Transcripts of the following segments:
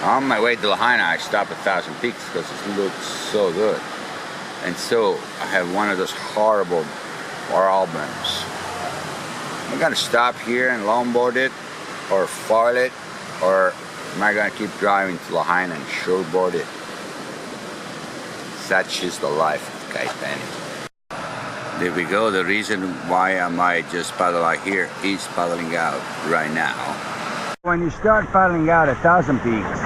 On my way to Lahaina, I stopped at Thousand Peaks because it looks so good. And so I have one of those horrible problems. Am I gonna stop here and longboard it, or foil it, or am I gonna keep driving to Lahaina and shortboard it? Such is the life of Kaipeni. There we go. The reason why I might just paddle out here is paddling out right now. When you start paddling out at Thousand Peaks,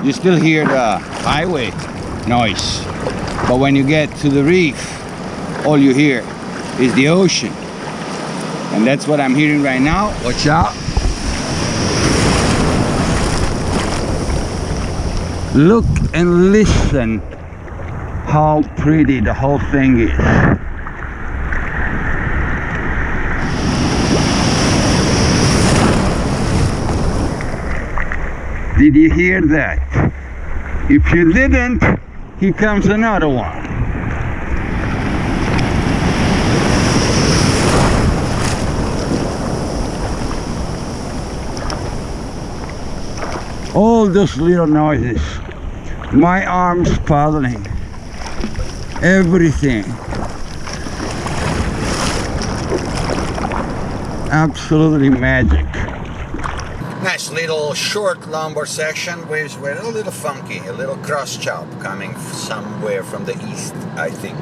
you still hear the highway noise. But when you get to the reef, all you hear is the ocean. And that's what I'm hearing right now. Watch out. Look and listen how pretty the whole thing is. Did you hear that? If you didn't, here comes another one. All those little noises, my arms paddling, everything. Absolutely magic. Nice little short longboard section, waves were a little funky, a little cross chop coming somewhere from the east, I think.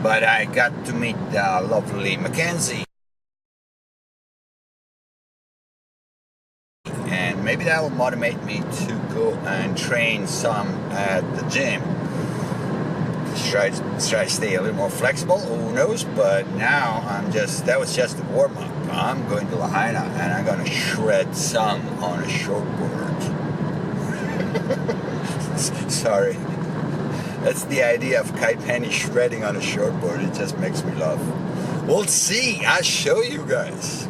But I got to meet the lovely Mackenzie. And maybe that will motivate me to go and train some at the gym. Try to stay a little more flexible, who knows, but now that was just a warm-up. I'm going to Lahaina and I'm gonna shred some on a shortboard. Sorry. That's the idea of Kaipeni shredding on a shortboard. It just makes me laugh. We'll see, I'll show you guys.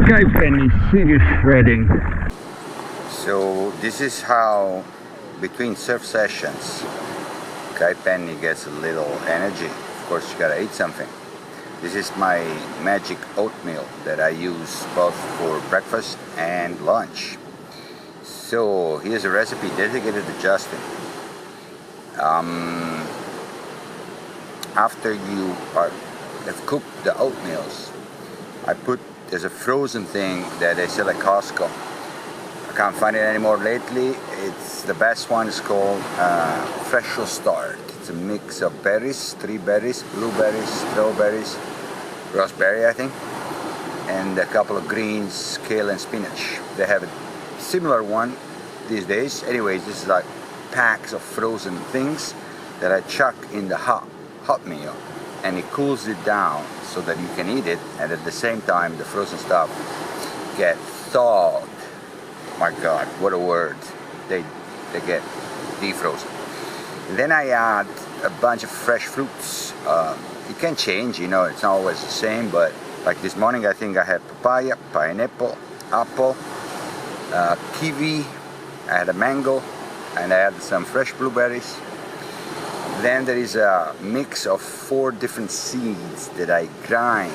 Kaipeni serious shredding. So this is how between surf sessions Kaipeni gets a little energy. Of course you gotta eat something. This is my magic oatmeal that I use both for breakfast and lunch. So here's a recipe dedicated to Justin. After you have cooked the oatmeals, there's a frozen thing that they sell at Costco. I can't find it anymore lately. It's the best one is called Fresh Start. It's a mix of berries, 3 berries, blueberries, strawberries, raspberry I think, and a couple of greens, kale and spinach. They have a similar one these days. Anyways, this is like packs of frozen things that I chuck in the hot meal, and it cools it down so that you can eat it, and at the same time the frozen stuff get thawed. My God, what a word. They get defrozen. And then I add a bunch of fresh fruits. It can change, you know, it's not always the same, but like this morning I think I had papaya, pineapple, apple, kiwi, I had a mango, and I added some fresh blueberries. Then there is a mix of 4 different seeds that I grind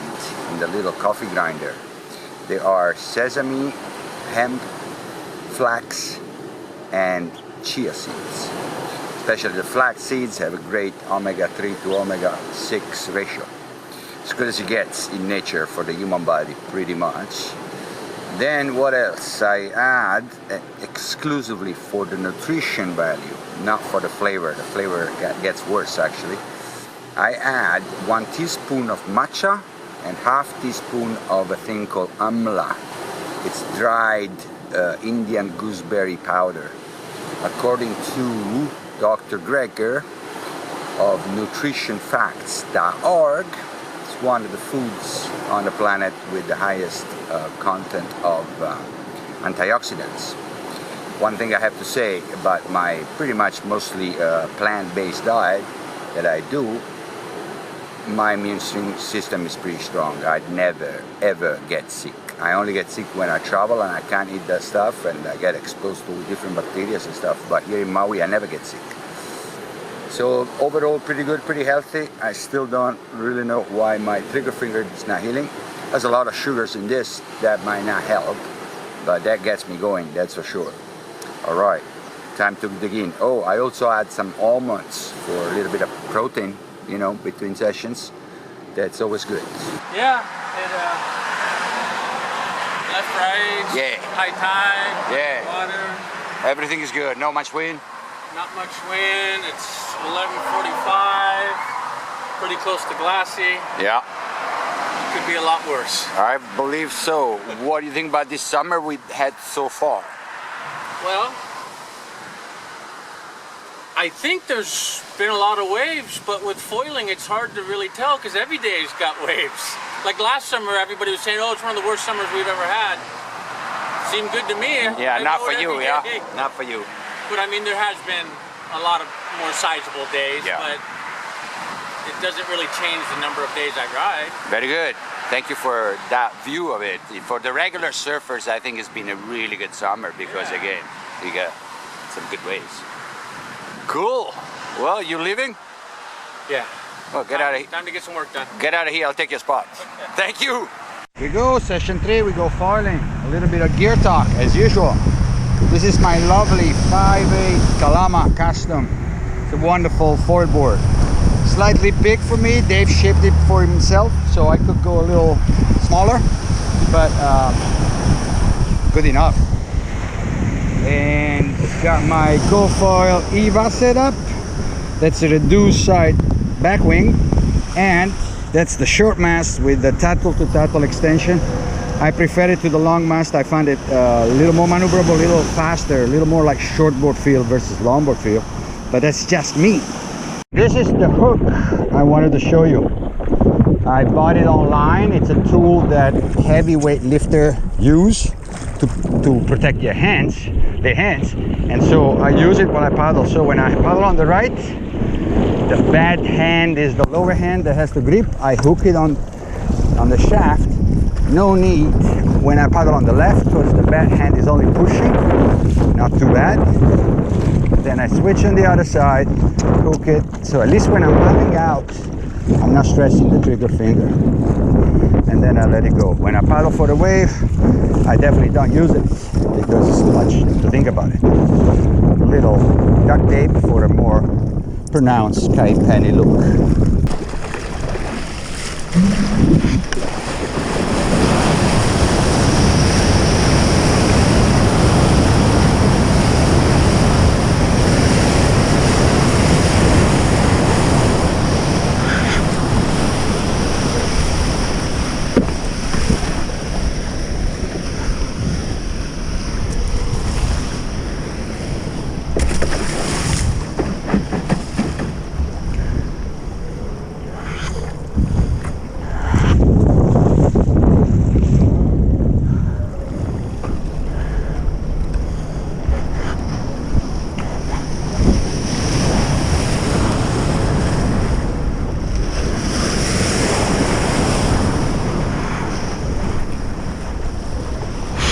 in the little coffee grinder. They are sesame, hemp, flax, and chia seeds. Especially the flax seeds have a great omega-3 to omega-6 ratio. As good as it gets in nature for the human body, pretty much. Then what else? I add exclusively for the nutrition value, not for the flavor. The flavor gets worse actually. I add 1 teaspoon of matcha and half teaspoon of a thing called amla. It's dried Indian gooseberry powder. According to Dr. Greger of nutritionfacts.org, it's one of the foods on the planet with the highest content of antioxidants. One thing I have to say about my pretty much mostly plant-based diet that I do, my immune system is pretty strong. I'd never ever get sick. I only get sick when I travel and I can't eat that stuff and I get exposed to different bacteria and stuff. But here in Maui, I never get sick. So overall, pretty good, pretty healthy. I still don't really know why my trigger finger is not healing. There's a lot of sugars in this that might not help, but that gets me going, that's for sure. All right, time to dig in. Oh, I also add some almonds for a little bit of protein, you know, between sessions. That's always good. Yeah, left, right, yeah, high tide, yeah, water. Everything is good, not much wind? Not much wind, it's 11:45, pretty close to glassy. Yeah. Could be a lot worse. I believe so. What do you think about this summer we've had so far? Well, I think there's been a lot of waves, but with foiling it's hard to really tell because every day's got waves. Like last summer, everybody was saying, oh, it's one of the worst summers we've ever had. Seemed good to me. Yeah, not for you, yeah. Not for you. But I mean, there has been a lot of more sizable days, yeah. But it doesn't really change the number of days I ride. Very good. Thank you for that view of it. For the regular surfers, I think it's been a really good summer because, again, we got some good waves. Cool. Well, you leaving? Yeah. Well, get out of here. Time to get some work done. Get out of here. I'll take your spot. Thank you. We go, session 3. We go foiling. A little bit of gear talk, as usual. This is my lovely 5/8 Kalama Custom. It's a wonderful foil board. Slightly big for me. Dave shaped it for himself, so I could go a little smaller, but good enough. And got my GoFoil Eva set up. That's a reduced side back wing, and that's the short mast with the tackle to tackle extension. I prefer it to the long mast. I find it a little more maneuverable, a little faster, a little more like shortboard feel versus longboard feel, but that's just me. This is the hook I wanted to show you. I bought it online. It's a tool that heavyweight lifter use to protect your hands, their hands. And so I use it when I paddle. So when I paddle on the right, the bad hand is the lower hand that has the grip. I hook it on the shaft. No need when I paddle on the left because the bad hand is only pushing. Not too bad. Then I switch on the other side, hook it, so at least when I'm paddling out, I'm not stressing the trigger finger. And then I let it go. When I paddle for the wave, I definitely don't use it because it's too much to think about it. A little duct tape for a more pronounced Kai Penny look.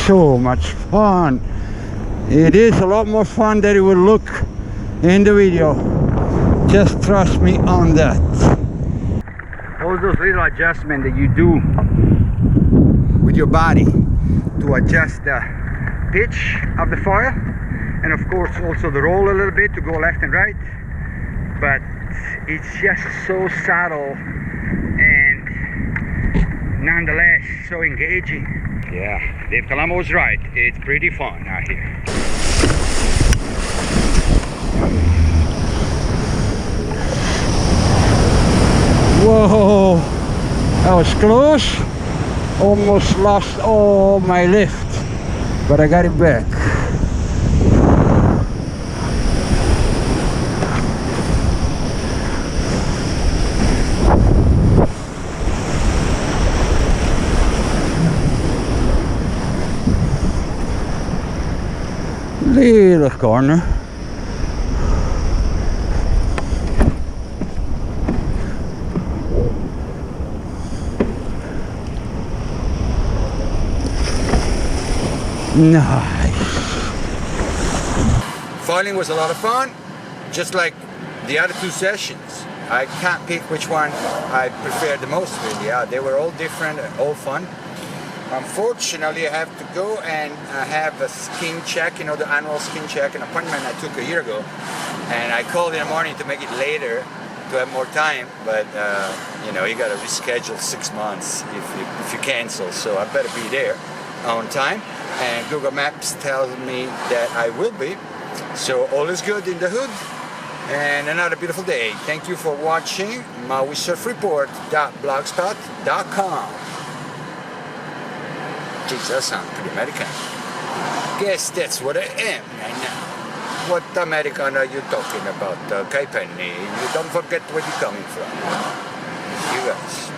So much fun. It is a lot more fun than it will look in the video. Just trust me on that. All those little adjustments that you do with your body to adjust the pitch of the foil, and of course also the roll a little bit to go left and right, but it's just so subtle and nonetheless so engaging. Yeah, Dave Kalama was right. It's pretty fun out here. Whoa, that was close. Almost lost all my lift, but I got it back. Little corner. Foiling was a lot of fun, just like the other two sessions. I can't pick which one I preferred the most, really. They were all different, all fun. Unfortunately, I have to go and have a skin check, you know, the annual skin check, an appointment I took a year ago. And I called in the morning to make it later, to have more time, but you know, you gotta reschedule 6 months if you cancel, so I better be there on time. And Google Maps tells me that I will be. So all is good in the hood, and another beautiful day. Thank you for watching MauiSurfReport.blogspot.com. Geez, that sounds pretty American. Guess that's what I am right now. What American are you talking about, Kai Penny? You don't forget where you're coming from. You guys.